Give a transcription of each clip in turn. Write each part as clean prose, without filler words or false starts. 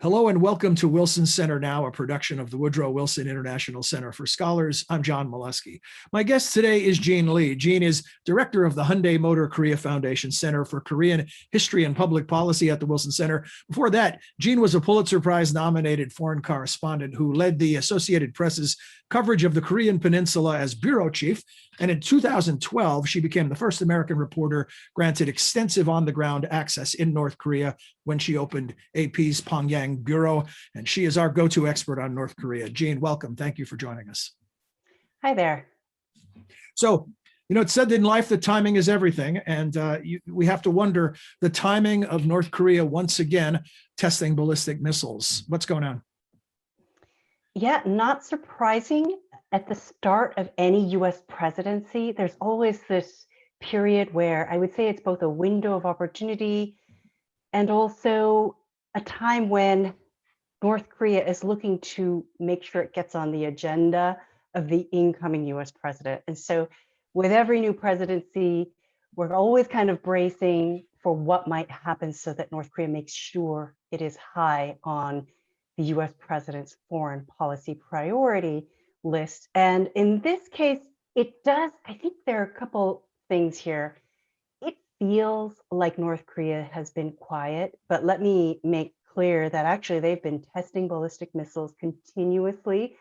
Hello and welcome to Wilson Center Now, a production of the Woodrow Wilson International Center for Scholars. I'm John Molesky. My guest today is Jaein Lee. Jaein is director of the Hyundai Motor-Korea Foundation Center for Korean History and Public Policy at the Wilson Center. Before that, Jaein was a Pulitzer Prize nominated foreign correspondent who led the Associated Press's coverage of the Korean Peninsula as bureau chief. And in 2012, she became the first American reporter granted extensive on-the-ground access in North Korea when she opened AP's Pyongyang bureau. And she is our go-to expert on North Korea. Jaein, welcome. Thank you for joining us. Hi there. So, it's said in life that timing is everything. And we have to wonder the timing of North Korea once again testing ballistic missiles. What's going on? Yeah, not surprising. At the start of any US presidency, there's always this period where I would say it's both a window of opportunity and also a time when North Korea is looking to make sure it gets on the agenda of the incoming US president. And so with every new presidency, we're always kind of bracing for what might happen so that North Korea makes sure it is high on the US president's foreign policy priority list. And in this case, it does, I think there are a couple things here. It feels like North Korea has been quiet, but let me make clear that actually they've been testing ballistic missiles continuously.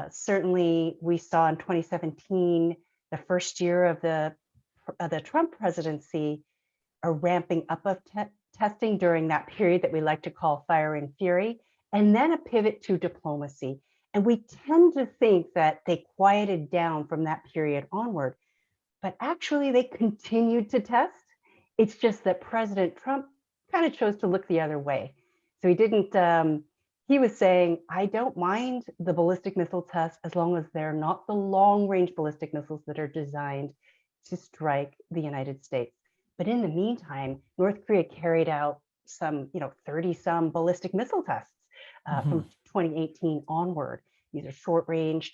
Certainly we saw in 2017, the first year of the Trump presidency, a ramping up of testing during that period that we like to call fire and fury, and then a pivot to diplomacy. And we tend to think that they quieted down from that period onward, but actually they continued to test. It's just that President Trump kind of chose to look the other way. So he didn't, he was saying, I don't mind the ballistic missile tests as long as they're not the long range ballistic missiles that are designed to strike the United States. But in the meantime, North Korea carried out some, 30 some ballistic missile tests from 2018 onward. These are short range,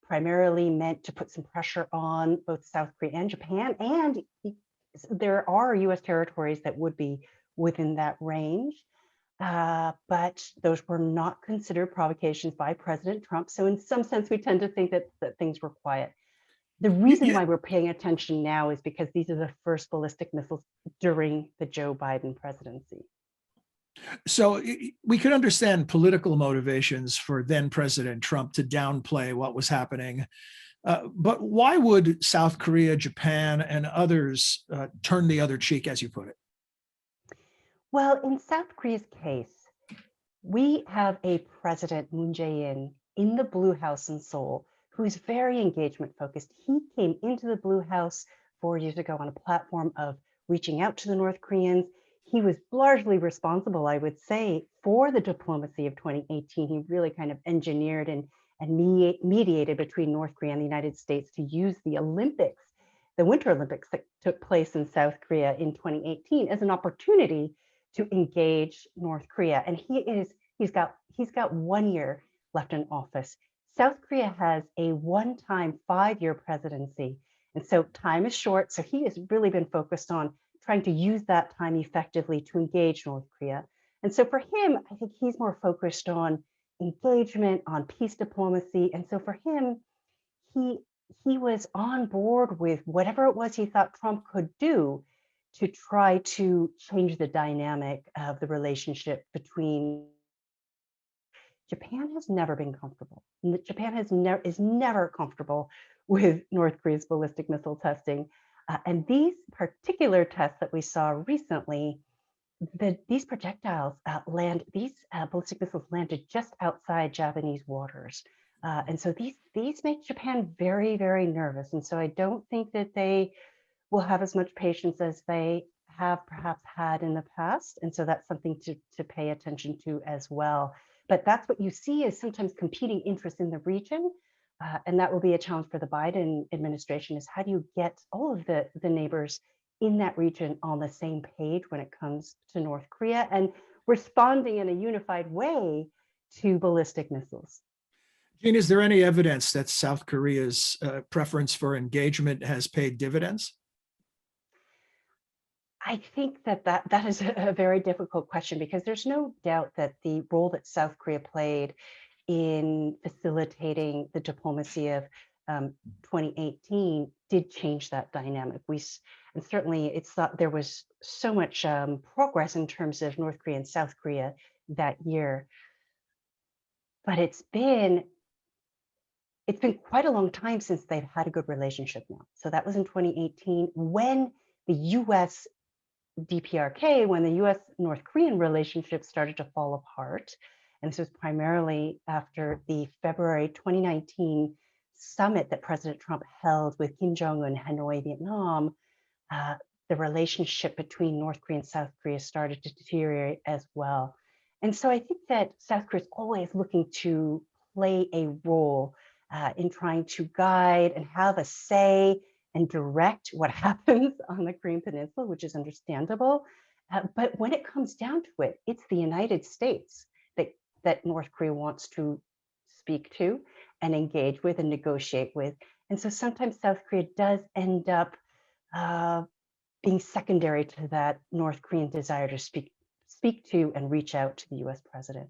primarily meant to put some pressure on both South Korea and Japan. And there are US territories that would be within that range. But those were not considered provocations by President Trump. So in some sense, we tend to think that things were quiet. The reason why we're paying attention now is because these are the first ballistic missiles during the Joe Biden presidency. So we could understand political motivations for then President Trump to downplay what was happening. But why would South Korea, Japan, and others turn the other cheek, as you put it? Well, in South Korea's case, we have a president, Moon Jae-in, in the Blue House in Seoul, who is very engagement focused. He came into the Blue House 4 years ago on a platform of reaching out to the North Koreans. He was largely responsible, I would say, for the diplomacy of 2018. He really kind of engineered and mediated between North Korea and the United States to use the Olympics, the Winter Olympics that took place in South Korea in 2018 as an opportunity to engage North Korea. And he's got 1 year left in office. South Korea has a one-time 5-year presidency. And so time is short. So he has really been focused on trying to use that time effectively to engage North Korea. And so for him, I think he's more focused on engagement, on peace diplomacy. And so for him, he was on board with whatever it was he thought Trump could do to try to change the dynamic of the relationship between. Japan has never been comfortable. Japan is never comfortable with North Korea's ballistic missile testing. And these particular tests that we saw recently, these projectiles these ballistic missiles landed just outside Japanese waters. And so these make Japan very, very nervous. And so I don't think that they will have as much patience as they have perhaps had in the past. And so that's something to pay attention to as well. But that's what you see is sometimes competing interests in the region. And that will be a challenge for the Biden administration is how do you get all of the neighbors in that region on the same page when it comes to North Korea and responding in a unified way to ballistic missiles. Jaein, is there any evidence that South Korea's preference for engagement has paid dividends? I think that is a very difficult question, because there's no doubt that the role that South Korea played in facilitating the diplomacy of 2018 did change that dynamic. And certainly it's thought there was so much progress in terms of North Korea and South Korea that year, but it's been quite a long time since they've had a good relationship now. So that was in 2018 when the U.S. DPRK, when the US North Korean relationship started to fall apart. And this was primarily after the February 2019 summit that President Trump held with Kim Jong-Un in Hanoi, Vietnam. The relationship between North Korea and South Korea started to deteriorate as well. And so I think that South Korea is always looking to play a role in trying to guide and have a say and direct what happens on the Korean Peninsula, which is understandable. But when it comes down to it, it's the United States that North Korea wants to speak to and engage with and negotiate with. And so sometimes South Korea does end up being secondary to that North Korean desire to speak to and reach out to the US president.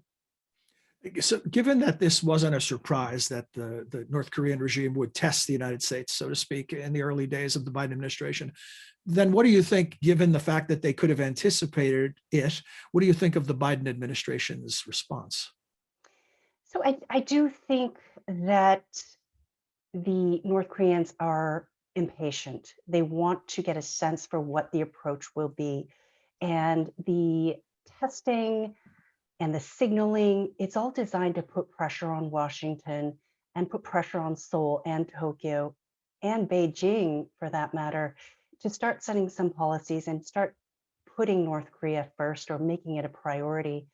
So given that this wasn't a surprise that the North Korean regime would test the United States, so to speak, in the early days of the Biden administration, then what do you think, given the fact that they could have anticipated it, what do you think of the Biden administration's response? So I do think that the North Koreans are impatient. They want to get a sense for what the approach will be. And the testing and the signaling, it's all designed to put pressure on Washington and put pressure on Seoul and Tokyo and Beijing, for that matter, to start setting some policies and start putting North Korea first or making it a priority.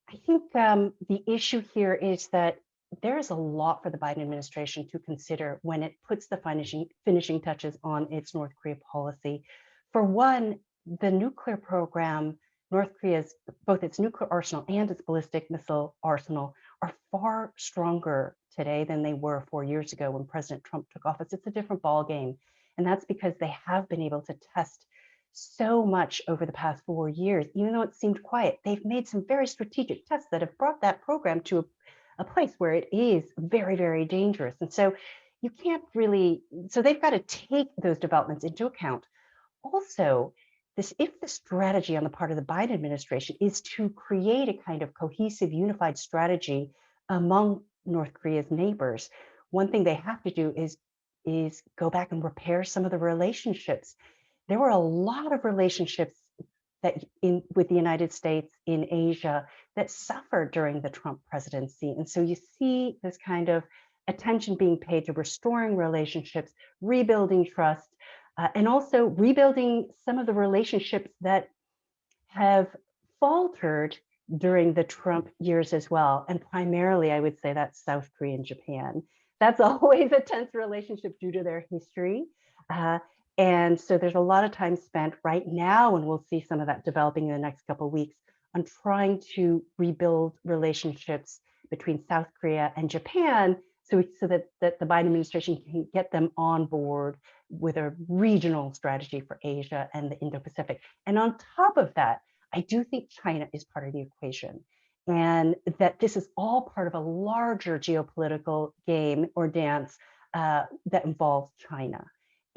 I think the issue here is that there is a lot for the Biden administration to consider when it puts the finishing touches on its North Korea policy. For one, the nuclear program, North Korea's, both its nuclear arsenal and its ballistic missile arsenal, are far stronger today than they were 4 years ago when President Trump took office. It's a different ballgame. And that's because they have been able to test so much over the past 4 years. Even though it seemed quiet, they've made some very strategic tests that have brought that program to a place where it is very, very dangerous. And so you can't really, so they've got to take those developments into account. Also, if the strategy on the part of the Biden administration is to create a kind of cohesive, unified strategy among North Korea's neighbors, one thing they have to do is go back and repair some of the relationships. There were a lot of relationships with the United States in Asia that suffered during the Trump presidency. And so you see this kind of attention being paid to restoring relationships, rebuilding trust, and also rebuilding some of the relationships that have faltered during the Trump years as well. And primarily, I would say that's South Korea and Japan. That's always a tense relationship due to their history. And so there's a lot of time spent right now, and we'll see some of that developing in the next couple of weeks, on trying to rebuild relationships between South Korea and Japan so that the Biden administration can get them on board with a regional strategy for Asia and the Indo-Pacific. And on top of that, I do think China is part of the equation, and that this is all part of a larger geopolitical game or dance that involves China.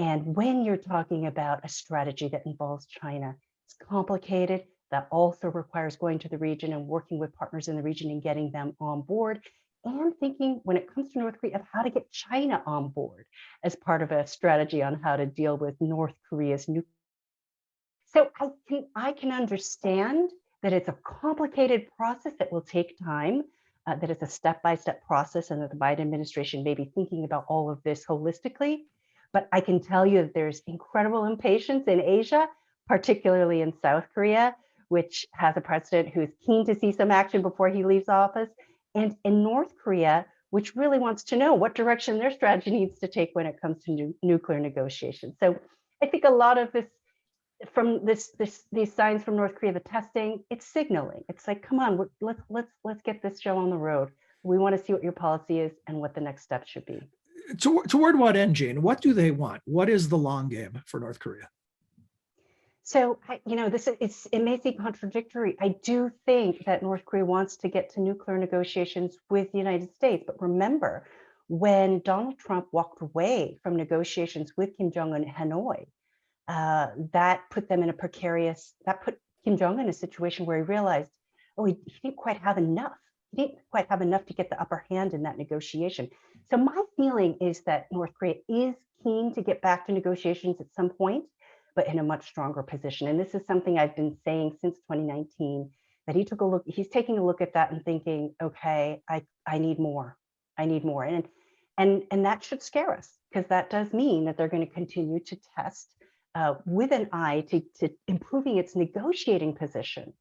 And when you're talking about a strategy that involves China, it's complicated. That also requires going to the region and working with partners in the region and getting them on board, and thinking, when it comes to North Korea, of how to get China on board as part of a strategy on how to deal with North Korea's nuclear. So I can understand that it's a complicated process that will take time, that it's a step-by-step process, and that the Biden administration may be thinking about all of this holistically. But I can tell you that there's incredible impatience in Asia, particularly in South Korea, which has a president who is keen to see some action before he leaves office, and in North Korea, which really wants to know what direction their strategy needs to take when it comes to nuclear negotiations. So I think a lot of this, from these signs from North Korea, the testing, it's signaling. It's like, come on, let's get this show on the road. We want to see what your policy is and what the next step should be. Toward what end, Jaein? What do they want? What is the long game for North Korea? So, it may seem contradictory. I do think that North Korea wants to get to nuclear negotiations with the United States. But remember, when Donald Trump walked away from negotiations with Kim Jong-un in Hanoi, that put them in a that put Kim Jong-un in a situation where he realized, oh, he didn't quite have enough. He didn't quite have enough to get the upper hand in that negotiation. So my feeling is that North Korea is keen to get back to negotiations at some point, but in a much stronger position. And this is something I've been saying since 2019, that he's taking a look at that and thinking, okay, I need more. I need more. And that should scare us, because that does mean that they're going to continue to test with an eye to improving its negotiating position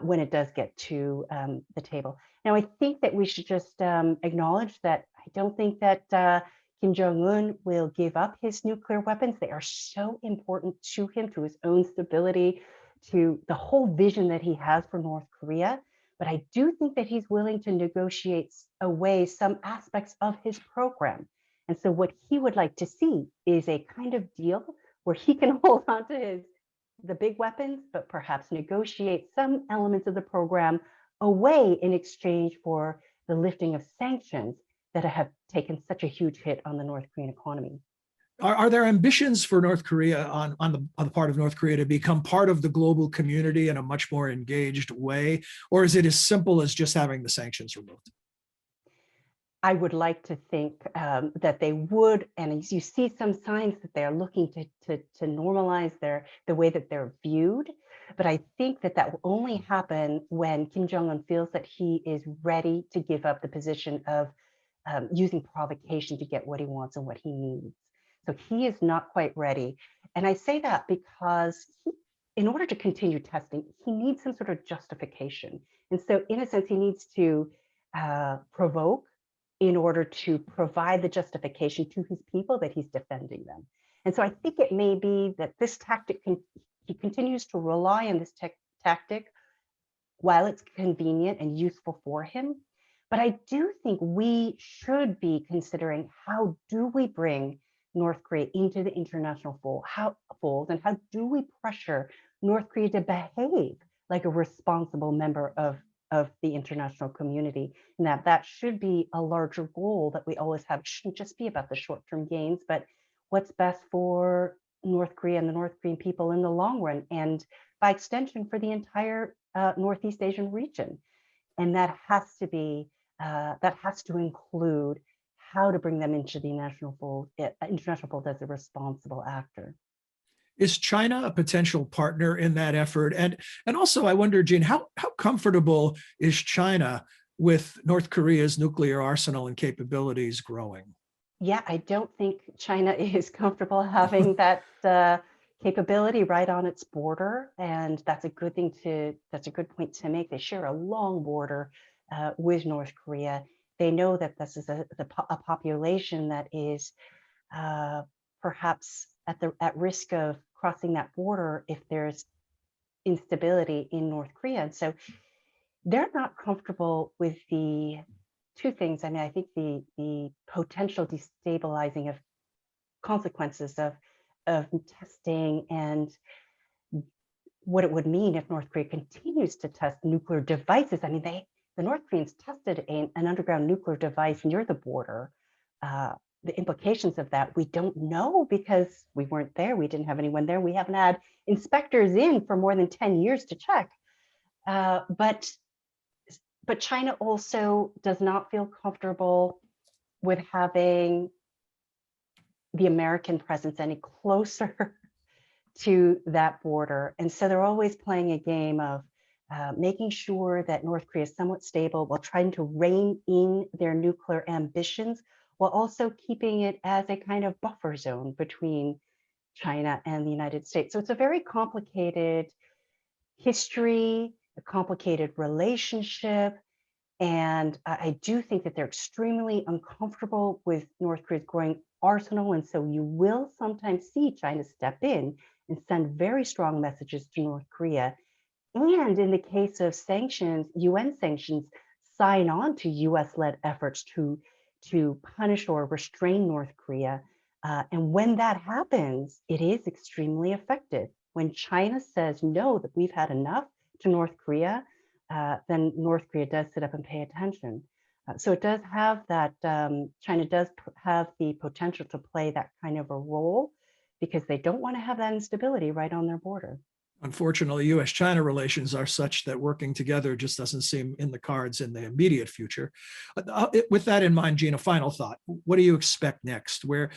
when it does get to the table. Now, I think that we should just acknowledge that I don't think that Kim Jong-un will give up his nuclear weapons. They are so important to him, to his own stability, to the whole vision that he has for North Korea. But I do think that he's willing to negotiate away some aspects of his program. And so what he would like to see is a kind of deal where he can hold on to the big weapons, but perhaps negotiate some elements of the program away in exchange for the lifting of sanctions that have taken such a huge hit on the North Korean economy. Are there ambitions for North Korea on the part of North Korea to become part of the global community in a much more engaged way? Or is it as simple as just having the sanctions removed? I would like to think that they would, and you see some signs that they are looking to normalize the way that they're viewed. But I think that that will only happen when Kim Jong-un feels that he is ready to give up the position of using provocation to get what he wants and what he needs. So he is not quite ready. And I say that because in order to continue testing, he needs some sort of justification. And so in a sense, he needs to provoke in order to provide the justification to his people that he's defending them. And so I think it may be that this tactic, he continues to rely on this tactic while it's convenient and useful for him. But I do think we should be considering, how do we bring North Korea into the international fold, and how do we pressure North Korea to behave like a responsible member of the international community? And that should be a larger goal that we always have. It shouldn't just be about the short-term gains, but what's best for North Korea and the North Korean people in the long run, and by extension for the entire Northeast Asian region. And that has to include how to bring them into the international fold as a responsible actor. Is China a potential partner in that effort? And also, I wonder, Jaein, how comfortable is China with North Korea's nuclear arsenal and capabilities growing? Yeah, I don't think China is comfortable having that capability right on its border, and that's a good point to make. They share a long border with North Korea. They know that this is a population that is perhaps at risk of crossing that border if there's instability in North Korea. And so they're not comfortable with the two things. I mean, I think the potential destabilizing of consequences of testing, and what it would mean if North Korea continues to test nuclear devices. I mean, the North Koreans tested an underground nuclear device near the border. The implications of that, we don't know, because we weren't there. We didn't have anyone there. We haven't had inspectors in for more than 10 years to check. But China also does not feel comfortable with having the American presence any closer to that border. And so they're always playing a game of making sure that North Korea is somewhat stable while trying to rein in their nuclear ambitions, while also keeping it as a kind of buffer zone between China and the United States. So it's a very complicated history, a complicated relationship. And I do think that they're extremely uncomfortable with North Korea's growing arsenal. And so you will sometimes see China step in and send very strong messages to North Korea. And in the case of sanctions, UN sanctions, sign on to US-led efforts to punish or restrain North Korea. And when that happens, it is extremely effective. when China says no, that we've had enough to North Korea, then North Korea does sit up and pay attention. So it does have that, China does have the potential to play that kind of a role because they don't want to have that instability right on their border. Unfortunately, U.S.-China relations are such that working together just doesn't seem in the cards in the immediate future. With that in mind, Jaein, a final thought. What do you expect next? Where,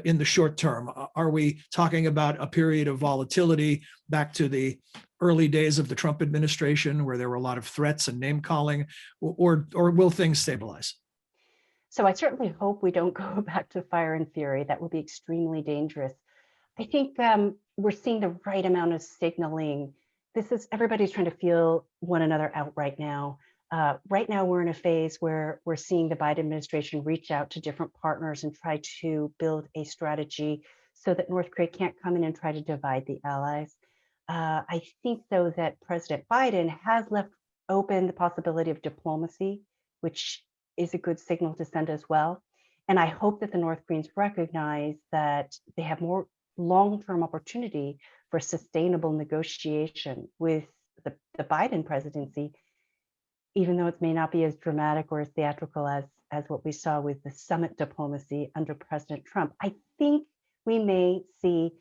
in the short term, are we talking about a period of volatility back to the early days of the Trump administration where there were a lot of threats and name calling, or will things stabilize? So I certainly hope we don't go back to fire and fury. That would be extremely dangerous. I think we're seeing the right amount of signaling. Everybody's trying to feel one another out right now. Right now, we're in a phase where we're seeing the Biden administration reach out to different partners and try to build a strategy so that North Korea can't come in and try to divide the allies. I think, though, that President Biden has left open the possibility of diplomacy, which is a good signal to send as well. And I hope that the North Koreans recognize that they have more long-term opportunity for sustainable negotiation with the Biden presidency, even though it may not be as dramatic or as theatrical as what we saw with the summit diplomacy under President Trump. I think we may see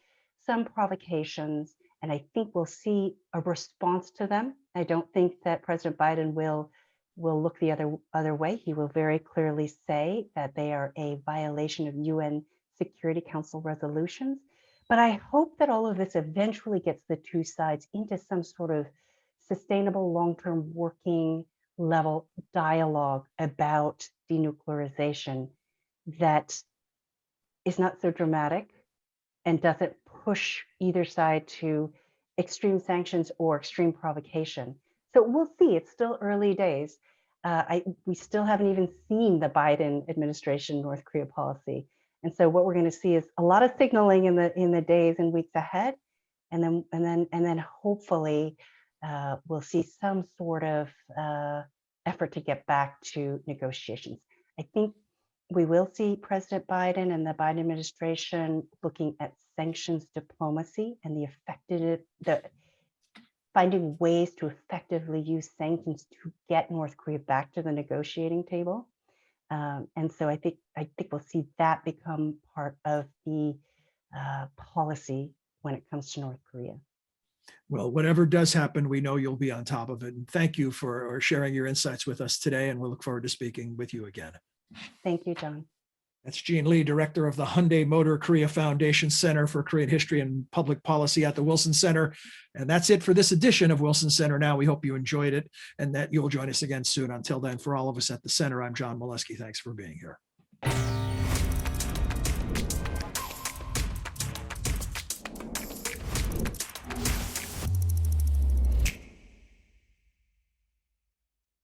some provocations, and I think we'll see a response to them. I don't think that President Biden will look the other way. He will very clearly say that they are a violation of UN Security Council resolutions. But I hope that all of this eventually gets the two sides into some sort of sustainable long-term working level dialogue about denuclearization that is not so dramatic and doesn't push either side to extreme sanctions or extreme provocation. So we'll see. It's still early days. We still haven't even seen the Biden administration North Korea policy. And so what we're going to see is a lot of signaling in the days and weeks ahead, and then hopefully we'll see some sort of effort to get back to negotiations. I think we will see President Biden and the Biden administration looking at sanctions diplomacy and finding ways to effectively use sanctions to get North Korea back to the negotiating table. And so I think we'll see that become part of the policy when it comes to North Korea. Well, whatever does happen, we know you'll be on top of it. And thank you for sharing your insights with us today. And we'll look forward to speaking with you again. Thank you, John. That's Jaein Lee, director of the Hyundai Motor-Korea Foundation Center for Korean History and Public Policy at the Wilson Center. And that's it for this edition of Wilson Center Now. We hope you enjoyed it and that you'll join us again soon. Until then, for all of us at the center, I'm John Molesky. Thanks for being here.